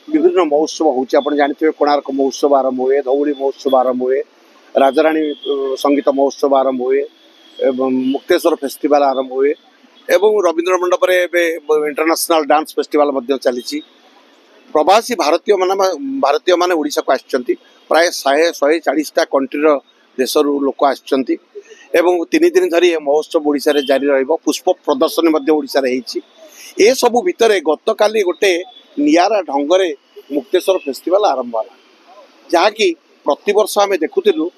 विभिन्न महोत्सव होती जानते कोणार्क महोत्सव आरंभ हुए, धौली महोत्सव आरंभ हुए, राजाराणी संगीत महोत्सव आरंभ हुए, मुक्तेश्वर फेस्टिवल आरंभ हुए एवं रवींद्र मंडप इंटरनेशनल डांस फेस्टिवल चली। प्रवासी भारतीय माने ओडिशा को आछंती प्राय 140टा कंट्रीर देशर लोक आछंती एवं 3 दिन धरी महोत्सव ओडिशा रे जारी रहइबो। पुष्प प्रदर्शनी मध्ये ओडिशा रे हेछि। ए सबु भितरे गतकाली गोटे नियारा ढंगरे मुक्तेश्वर फेस्टिवल आरंभ होला, जहाँकि प्रतिवर्ष आम देखुलु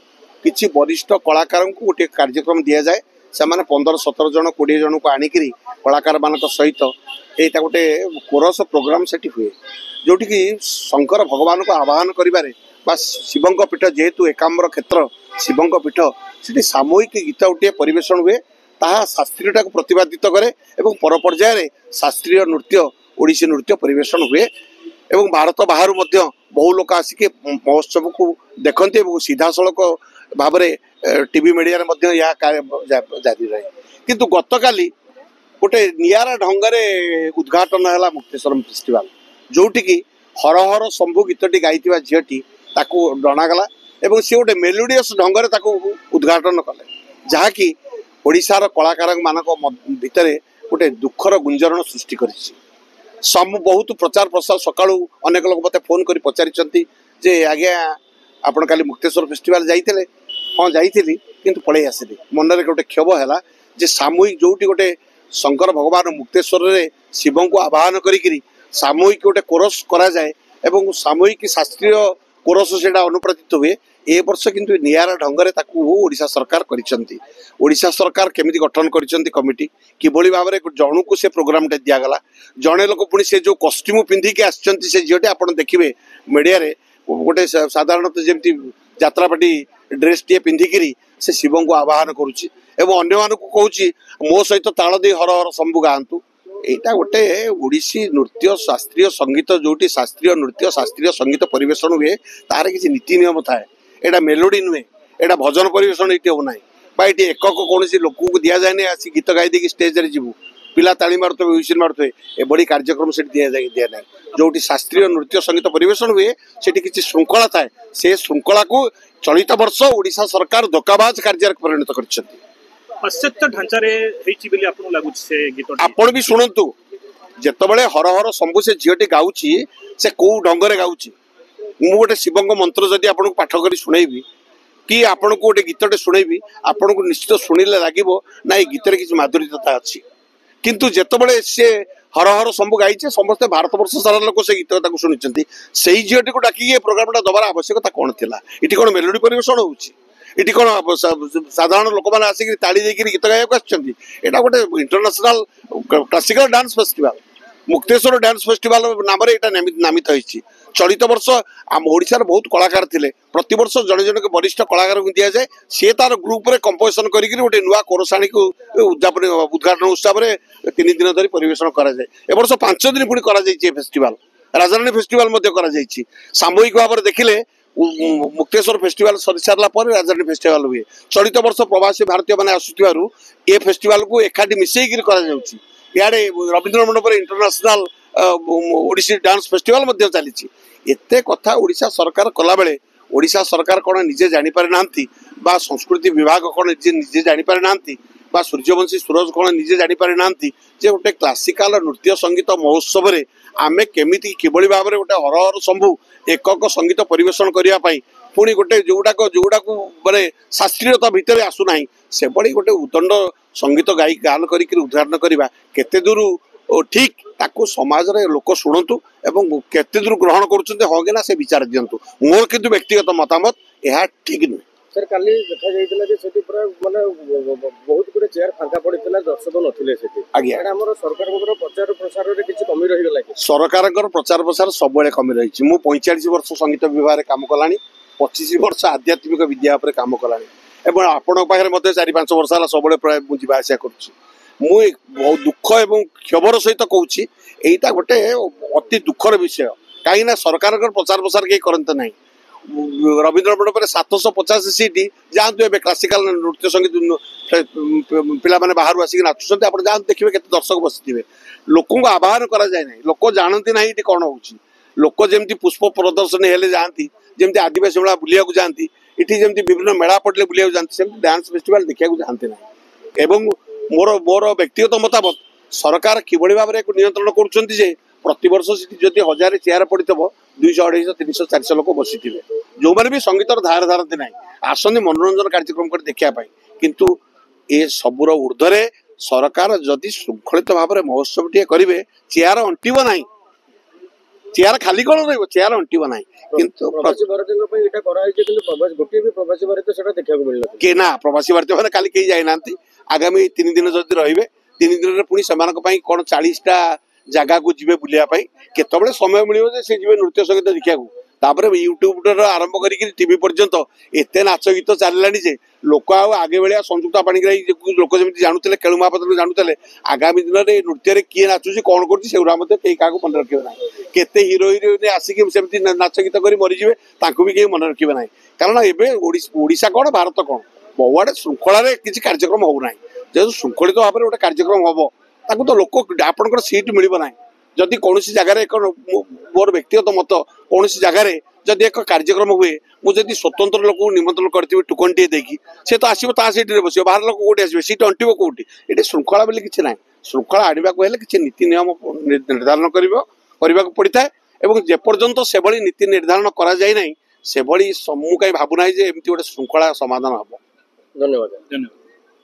किसी वरिष्ठ कलाकार को गोटे कार्यक्रम दि जाए। से 15-17 जन 20 जन को आणिक कलाकार मान सहित यहाँ गोटे कोरस प्रोग्राम से हुए, जोटि कि शंकर भगवान को आवाहन करें शिवंक पीठ जेहेतु एकाम्र क्षेत्र शिवंक पीठ से सामूहिक गीत गोटे परिवेशन हुए। ताहा शास्त्रीयता को प्रतिपादित करे एवं पर पर्यायर शास्त्रीय नृत्य ओडिसी नृत्य परिवेशन हुए एवं भारत बाहर बहु लोक आसिक महोत्सव को देखते सीधा सड़क भाव टीवी मीडिया यह जारी रहे। किंतु गतकाली गोटे नियारा ढंगरे उद्घाटन है मुक्तेश्वर फेस्टिवल, जोटि कि हर हर शंभु गीतटी गाइथिबा झीटी ताकू डणागला एवं सी गोटे मेलोडियस ढंगरे ताकू उद्घाटन कले, जहाँकि ओडिशार कलाकार मानक भितर गोटे दुखर गुंजरण सृष्टि करिछि। बहुत प्रचार प्रसार सकाळू अनेक लोक मते फोन करी पचारिचंती जे आज्ञा आपण काली मुक्तेश्वर फेस्टिवल जाइथिले। हाँ जाइथिली, किंतु पळै आसिली। मनरे गोटे क्षोभ हैला जे सामूहिक जोटी गोटे शंकर भगवान मुक्तेश्वर रे शिवं को आवाहन करी सामूहिक गोटे कोरस करा जाए एवं सामूहिक शास्त्रीय कोरस सेटा अनुप्रदित हुए। ए वर्ष किंतु नियारा ढंगरे ताकू ओडिशा सरकार करिसंती। ओडिशा सरकार केमिति गठन करिसंती कमिटी किभଳି भाबरे जणु को से प्रोग्राम टे दिया गला। जणे लोक पुनी से जो कॉस्ट्यूम पिंधी के आछंती से जियोटे आपण देखिबे मीडिया रे गोटे साधारणतः जेमती यात्रापाटी ड्रेस टे पिंधिकी से शिवं को आवाहन करुच्ची एवं अन्य मान को कहूँ मो सहित ताल दे हर हर शंभु गाँतु। यहाँ गोटे ओडिसी नृत्य शास्त्रीय संगीत जोटी शास्त्रीय नृत्य शास्त्रीय संगीत परिवेशन हुए तार किसी नीति नियम थाए। एटा मेलोडी नुहे, एटा भजन परिवेशन ये हो ना ये एकक कौन लोक को दि जाए आसी गीत गाई देखिए स्टेज रे जीवु पिला ताली मारुवे हुइसिल मारुवे एभली कार्यक्रम से दिया ना जोटी शास्त्रीय नृत्य संगीत परिवेशन हुए सेठी किसी श्रृंखला थाए। से श्रृंखला को चलित वर्ष ओडिशा सरकार धोकाबाज कार्य परिणत करछंती। पाश्चात्य ढांचारे हेछि बोली आपन लागु से गीत आपण भी सुनंतु जेतबेले हर हर शंभु से झीटी गाउची से को ढंगरे गाउची। मु गोटे शिवंग मंत्र जदि आपन को पाठ करी सुनैबी कि आपन को गोटे गीतटे सुनैबी आपन को निश्चित सुनिले लागिबो ना ए गीत रे किछि माधुर्यता अछि। किंतु जेतबेले से हर हर शंभु गाइछे समस्त भारत वर्ष सारा लोक से गीत ताको सुनिचंती सेही झीटी को डाकी ए प्रोग्रामटा दबार आवश्यकता कोन थिला। इटी कोन मेलोडी परिवेशन होउची, इटी कोन साधारण लोक माने आसी ताली देकी गीत गायक आछंती। एटा गोटे international classical dance festival Mukteshwar dance festival नाम रे एटा नामित होइछि। चलित वर्ष आम ओडिशार बहुत कलाकार थिले, प्रति वर्ष जने जने के वरिष्ठ कलाकार को दिया जाए सी तार ग्रुप रे कंपोजिशन करिक गोटे नुआ कोरसाणी को उद्घाटन उत्सव रे 3 दिन धरी परिवेशन करा जाए। ए वर्ष 5 दिन पुणी करा जाइछि फेस्टिवल राजरानी फेस्टिवल मध्ये करा जाइछि। सामूहिक भाव में देखिले मुक्तेश्वर फेस्टिवल सरी सारा पर राजरानी फेस्टिवल हुए। चलित वर्ष प्रवासी भारतीय माने आसुथिबारु ए फेस्टिवल को एकाठी मिसेइक करा जाउछि। याडे रवींद्र मंडप इंटरनेशनल ओडिसी डांस फेस्टिवल चली। एते कथा ओडिशा सरकार कला बेले ओडिशा सरकार कौन निजे जानी पारे नांती बा संस्कृति विभाग कौन निजे जानी पारे नांती बा सूर्यवंशी सूरज कौन निजे जानी पारे नांती जे गोटे क्लासिकल नृत्य संगीत महोत्सव रे आमे केमिति किभଳି भाबरे गोटे हर हर शंभु एकक संगीत परिवेशन करिया पई पुणी गोटे जोड़ा को माने शास्त्रीयता भितर आसुना से बड़ी गोटे उदंड संगीत गाई गान करी उद्घाटन करवा केते दूर ठीक ताको समाज रे लोक शुणु एवं केते दूर ग्रहण करुछन्ते हो गेना से विचार दियंतु। मोर किंतु व्यक्तिगत मतामत यह ठीक नुहे। सर काली देखा जाइतिला जे सेठी पूरा माने बहुत गुडे चेयर फांका पड़ितिला दर्शक नथिले सेठी आज्ञा एटा हमर सरकारक प्रचार प्रसार रे किछि कमी रहि गेला कि सरकारक प्रचार प्रसार सब बेले कमी रहिछि। मु 45 वर्ष संगीत विभाग रे काम कलानी 25 वर्ष आध्यात्मिक विद्या पर काम कलानी एवं आपण पाखरे मध्ये 4-5 वर्ष होला सब बेले प्राय मु जिबा आशा करूछि। मु बहुत दुख एवं क्षोभर सहित कहूँ यहीटा गोटे अति दुखर विषय कहीं सरकार प्रचार प्रसार कहीं करते ना। रवींद्र मंडप 750 सीट जातु ए क्लासिकल नृत्य संगीत पिला माने बाहर आसिक नाचुंट आप जातु देखिए केते दर्शक बसी लोक आह्वान करा जाए ना लोक जानती ना ये कौन हो लोक जमी पुष्प प्रदर्शन हेले जाती जमी आदिवासी मेला बुलिया जाती इटी जमी विभिन्न मेला पड़े बुलिया जाती डांस फेस्टिवल देखा जाती ना एवं मोर मोर व्यक्तिगत मतामत सरकार किभली भाव में नियंत्रण कर प्रतिवर्ष जदि 1000 चेयर पड़ी 200 250 300 400 लोक बसी जो मैंने भी संगीतर धार धारती ना आसने मनोरंजन कार्यक्रम कर देखापी किंतु ए सबूर ऊर्ध्वे सरकार जदि श्रृंखलित भाव में महोत्सव टी करेंगे चेयर अंटिब ना चेयर खाली कौन रही चेयर अंटिब ना किंतु प्रवासी भारतीयों पे एटा करा है कि गोटे भी प्रवासी भारतीय सेटा देखा मिलना के ना प्रवासी भारतीय मैंने काली कहीं जाना आगामी 3 दिन जदि रे 3 दिन पुणी से कौन 40टा जगह को जी बुलायापाई केतबले समय मिले से जी नृत्य संगीत देखा तापर यूट्यूब आरंभ कर टीवी पर्यंत एत नाच गीत चललानी जे लोक आगे भाया संयुक्ता पाणिग्राही लोक जमी जानूले केलु महापात्र जानूले आगामी दिन में नृत्य किए नाचुची कौन करा कहीं क्या मन रखे ना केते हिरो हिरोइन आसिक सेमती नाच गीत कर मरीजे भी कहीं मन रखे ना कारण एवं कौन भारत कौन बहुआड़े श्रृंखल किसी कार्यक्रम होना जेहतु श्रृंखलित भाव में गोटे कार्यक्रम हम ताकू तो लोक आपंकर सीट मिल ना जदि कौन जगार एक मोर व्यक्तिगत मत कौन जगार जदि एक कार्यक्रम हुए मुझे स्वतंत्र लोक निमंत्रण करी टुकन टे देखी से तो आसो ता सीट बस बाहर लोक कौटी आसवे सीट अंटिब कौटी ये श्रृंखला बोली किसी ना श्रृंखला आने को किसी नीति नियम निर्धारण करने पड़ता है जेपर्यंत से नीति निर्धारण करा जाए ना से मुझे भावुना एमती गोटे श्रृंखला समाधान हम। धन्यवाद। धन्यवाद।